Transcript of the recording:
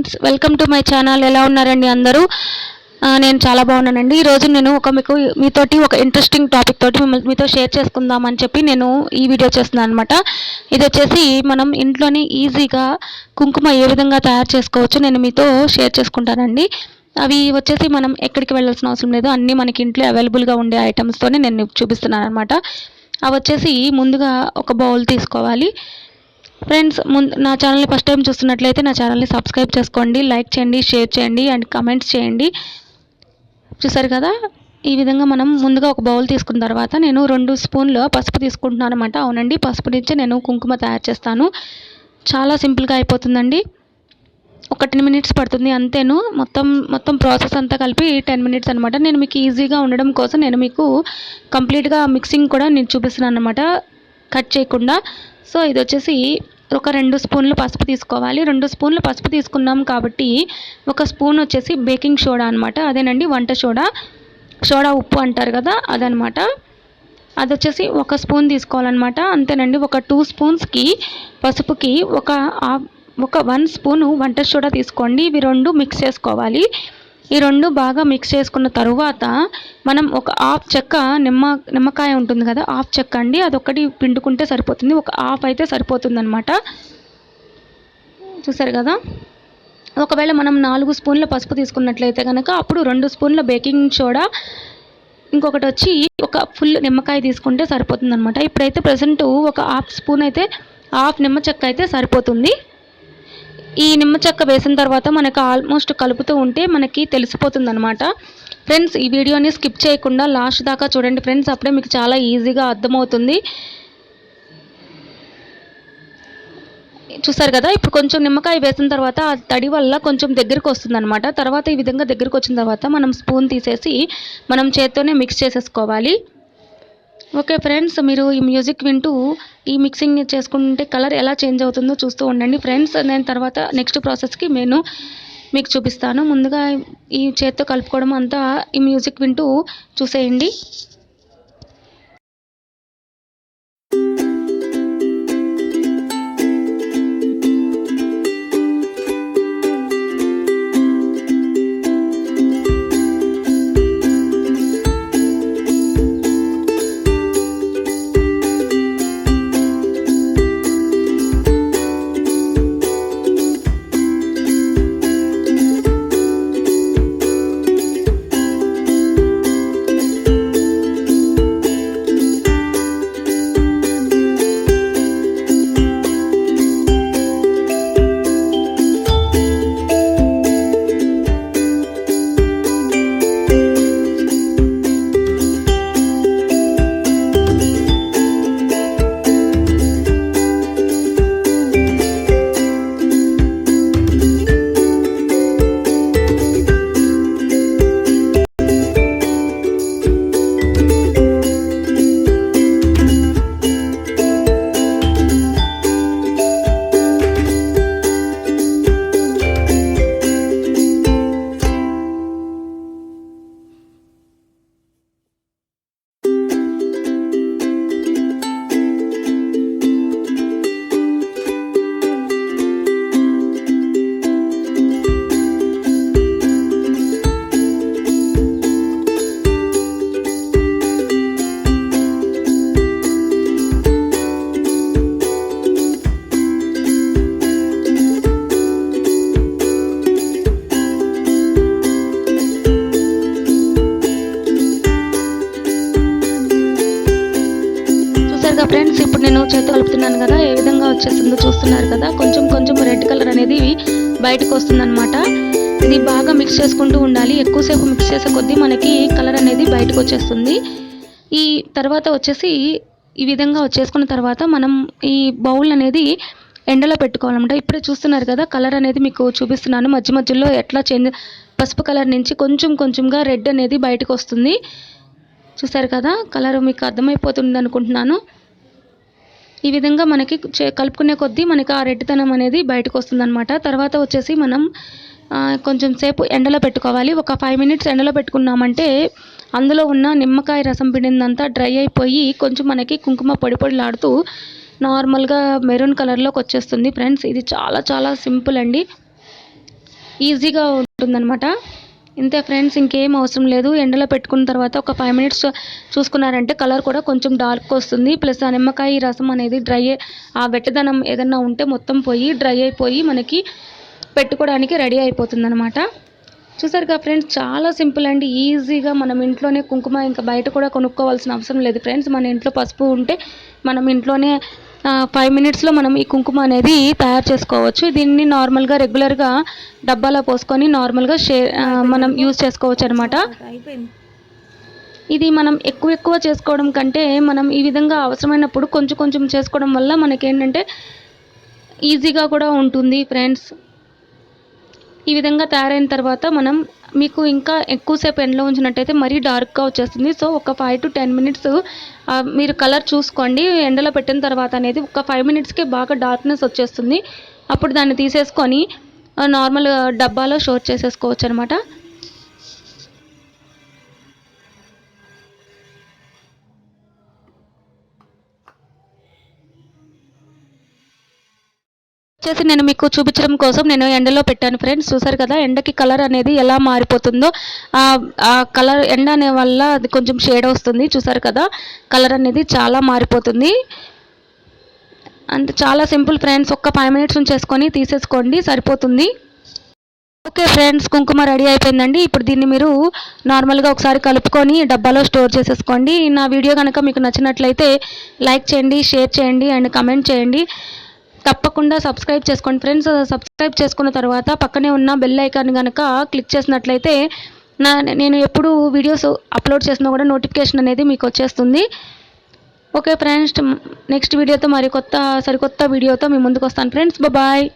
Friends, welcome to my channel. ఎలా ఉన్నారండి అందరూ? నేను చాలా బాగున్నానండి. ఈరోజు నేను మీతోటి ఒక ఇంట్రెస్టింగ్ టాపిక్ తోటి మీతో షేర్ చేసుకుందామని చెప్పి నేను ఈ వీడియో చేస్తున్నాను అనమాట. ఇది వచ్చేసి మనం ఇంట్లోనే ఈజీగా కుంకుమ ఏ విధంగా తయారు చేసుకోవచ్చు నేను మీతో షేర్ చేసుకుంటానండి. అవి వచ్చేసి మనం ఎక్కడికి వెళ్ళాల్సిన అవసరం లేదు, అన్నీ మనకి ఇంట్లో అవైలబుల్గా ఉండే ఐటమ్స్తోనే నేను చూపిస్తున్నాను అనమాట. అవి వచ్చేసి ముందుగా ఒక బౌల్ తీసుకోవాలి. ఫ్రెండ్స్, నా ఛానల్ని ఫస్ట్ టైం చూస్తున్నట్లయితే నా ఛానల్ని సబ్స్క్రైబ్ చేసుకోండి, లైక్ చేయండి, షేర్ చేయండి అండ్ కమెంట్స్ చేయండి. చూసారు కదా, ఈ విధంగా మనం ముందుగా ఒక బౌల్ తీసుకున్న తర్వాత నేను 2 స్పూన్లు పసుపు తీసుకుంటున్నాను అనమాట. అవునండి, పసుపు నుంచి నేను కుంకుమ తయారు చేస్తాను. చాలా సింపుల్గా అయిపోతుందండి. ఒక 10 మినిట్స్ పడుతుంది అంతేను. మొత్తం ప్రాసెస్ అంతా కలిపి 10 మినిట్స్ అనమాట. నేను మీకు ఈజీగా ఉండడం కోసం నేను మీకు కంప్లీట్గా మిక్సింగ్ కూడా నేను చూపిస్తున్నాను అనమాట, కట్ చేయకుండా. సో ఇది వచ్చేసి ఒక 2 స్పూన్లు పసుపు తీసుకోవాలి. 2 స్పూన్లు పసుపు తీసుకున్నాం కాబట్టి ఒక స్పూన్ వచ్చేసి బేకింగ్ సోడా అనమాట. అదేనండి, వంట సోడా ఉప్పు అంటారు కదా, అదనమాట. అది వచ్చేసి 1 స్పూన్ తీసుకోవాలన్నమాట. అంతేనండి. ఒక 2 స్పూన్స్కి పసుపుకి ఒక 1 స్పూను వంట సోడా తీసుకోండి. ఇవి 2 మిక్స్ చేసుకోవాలి. ఈ 2 బాగా మిక్స్ చేసుకున్న తరువాత మనం ఒక హాఫ్ చెక్క నిమ్మకాయ ఉంటుంది కదా, హాఫ్ చెక్క అండి, అదొకటి పిండుకుంటే సరిపోతుంది. ఒక హాఫ్ అయితే సరిపోతుందన్నమాట. చూసారు కదా, ఒకవేళ మనం 4 స్పూన్ల పసుపు తీసుకున్నట్లయితే కనుక అప్పుడు 2 స్పూన్ల బేకింగ్ సోడా, ఇంకొకటి వచ్చి ఒక ఫుల్ నిమ్మకాయ తీసుకుంటే సరిపోతుందన్నమాట. ఇప్పుడైతే ప్రజెంట్ ఒక హాఫ్ స్పూన్ అయితే, హాఫ్ నిమ్మ చెక్క అయితే సరిపోతుంది. ఈ నిమ్మ చెక్క వేసిన తర్వాత మనకు ఆల్మోస్ట్ కలుపుతూ ఉంటే మనకి తెలిసిపోతుంది అనమాట. ఫ్రెండ్స్, ఈ వీడియోని స్కిప్ చేయకుండా లాస్ట్ దాకా చూడండి ఫ్రెండ్స్, అప్పుడే మీకు చాలా ఈజీగా అర్థమవుతుంది. చూసారు కదా, ఇప్పుడు కొంచెం నిమ్మకాయ వేసిన తర్వాత ఆ తడి వల్ల కొంచెం దగ్గరికి వస్తుంది అనమాట. తర్వాత ఈ విధంగా దగ్గరికి వచ్చిన తర్వాత మనం స్పూన్ తీసేసి మనం చేత్తోనే మిక్స్ చేసేసుకోవాలి. ఓకే ఫ్రెండ్స్, మీరు ఈ మ్యూజిక్ వింటూ ఈ మిక్సింగ్ చేసుకుంటే కలర్ ఎలా చేంజ్ అవుతుందో చూస్తూ ఉండండి ఫ్రెండ్స్. నేను తర్వాత నెక్స్ట్ ప్రాసెస్కి మీకు చూపిస్తాను. ముందుగా ఈ చేత్తో కలుపుకోవడం అంతా ఈ మ్యూజిక్ వింటూ చూసేయండి. ఫ్రెండ్స్, ఇప్పుడు నేను చేతి కలుపుతున్నాను కదా, ఏ విధంగా వచ్చేస్తుందో చూస్తున్నారు కదా. కొంచెం రెడ్ కలర్ అనేది బయటకు వస్తుందన్నమాట. ఇది బాగా మిక్స్ చేసుకుంటూ ఉండాలి. ఎక్కువసేపు మిక్స్ చేసే కొద్దీ మనకి కలర్ అనేది బయటకు వచ్చేస్తుంది. ఈ తర్వాత వచ్చేసి ఈ విధంగా వచ్చేసుకున్న తర్వాత మనం ఈ బౌల్ అనేది ఎండలో పెట్టుకోవాలన్నమాట. ఇప్పుడే చూస్తున్నారు కదా, కలర్ అనేది మీకు చూపిస్తున్నాను. మధ్యలో ఎట్లా చేంజ్, పసుపు కలర్ నుంచి కొంచెంగా రెడ్ అనేది బయటకు వస్తుంది. చూసారు కదా, కలర్ మీకు అర్థమైపోతుంది అనుకుంటున్నాను. ఈ విధంగా మనకి కలుపుకునే కొద్దీ మనకి ఆ రెడ్డితనం అనేది బయటకు వస్తుందన్నమాట. తర్వాత వచ్చేసి మనం కొంచెం సేపు ఎండలో పెట్టుకోవాలి. ఒక 5 మినిట్స్ ఎండలో పెట్టుకున్నామంటే అందులో ఉన్న నిమ్మకాయ రసం పిండిందంతా డ్రై అయిపోయి కొంచెం మనకి కుంకుమ పొడిలాడుతూ నార్మల్గా మెరూన్ కలర్లోకి వచ్చేస్తుంది. ఫ్రెండ్స్, ఇది చాలా సింపుల్ అండి. ఈజీగా ఉంటుందన్నమాట. ఇంతే ఫ్రెండ్స్, ఇంకేం అవసరం లేదు. ఎండలో పెట్టుకున్న తర్వాత ఒక 5 మినిట్స్ చూసుకున్నారంటే కలర్ కూడా కొంచెం డార్క్ వస్తుంది. ప్లస్ ఆ నిమ్మకాయ రసం అనేది ఆ వెట్టదనం ఏదన్నా ఉంటే మొత్తం పోయి డ్రై అయిపోయి మనకి పెట్టుకోవడానికి రెడీ అయిపోతుందన్నమాట. చూసారుగా ఫ్రెండ్స్, చాలా సింపుల్ అండి. ఈజీగా మనం ఇంట్లోనే కుంకుమ ఇంకా బయట కూడా కొనుక్కోవాల్సిన అవసరం లేదు ఫ్రెండ్స్. మన ఇంట్లో పసుపు ఉంటే మనం ఇంట్లోనే 5 మినిట్స్లో మనం ఈ కుంకుమ అనేది తయారు చేసుకోవచ్చు. దీన్ని నార్మల్గా రెగ్యులర్గా డబ్బాలో పోసుకొని నార్మల్గా మనం యూజ్ చేసుకోవచ్చు అనమాట. ఇది మనం ఎక్కువ చేసుకోవడం కంటే మనం ఈ విధంగా అవసరమైనప్పుడు కొంచెం కొంచెం చేసుకోవడం వల్ల మనకేంటంటే ఈజీగా కూడా ఉంటుంది ఫ్రెండ్స్. ఈ విధంగా తయారైన తర్వాత మీకు ఇంకా ఎక్కువసేపు ఎండలో ఉంచినట్టయితే మరీ డార్క్గా వచ్చేస్తుంది. సో ఒక 5 to 10 మినిట్స్ మీరు కలర్ చూసుకోండి. ఎండలో పెట్టిన తర్వాత అనేది ఒక 5 మినిట్స్కే బాగా డార్క్నెస్ వచ్చేస్తుంది. అప్పుడు దాన్ని తీసేసుకొని నార్మల్ డబ్బాలో స్టోర్ చేసేసుకోవచ్చు అనమాట. నేను మీకు చూపించడం కోసం నేను ఎండలో పెట్టాను ఫ్రెండ్స్. చూసారు కదా ఎండకి కలర్ అనేది ఎలా మారిపోతుందో. ఆ కలర్ ఎండ అనే వల్ల అది కొంచెం షేడ్ వస్తుంది. చూసారు కదా కలర్ అనేది చాలా మారిపోతుంది. అంతే, చాలా సింపుల్ ఫ్రెండ్స్. ఒక్క 5 మినిట్స్ ఉంచేసుకొని తీసేసుకోండి, సరిపోతుంది. ఓకే ఫ్రెండ్స్, కుంకుమ రెడీ అయిపోయిందండి. ఇప్పుడు దీన్ని మీరు నార్మల్గా ఒకసారి కలుపుకొని డబ్బాలో స్టోర్ చేసేసుకోండి. నా వీడియో కనుక మీకు నచ్చినట్లయితే లైక్ చేయండి, షేర్ చేయండి అండ్ కమెంట్ చేయండి. తప్పకుండా సబ్స్క్రైబ్ చేసుకోండి ఫ్రెండ్స్. సబ్స్క్రైబ్ చేసుకున్న తర్వాత పక్కనే ఉన్న బెల్ ఐకాన్ కనుక క్లిక్ చేసినట్లయితే నేను ఎప్పుడు వీడియోస్ అప్లోడ్ చేసినా కూడా నోటిఫికేషన్ అనేది మీకు వచ్చేస్తుంది. ఓకే ఫ్రెండ్స్, నెక్స్ట్ వీడియోతో సరికొత్త వీడియోతో మీ ముందుకు వస్తాను ఫ్రెండ్స్. బాయ్.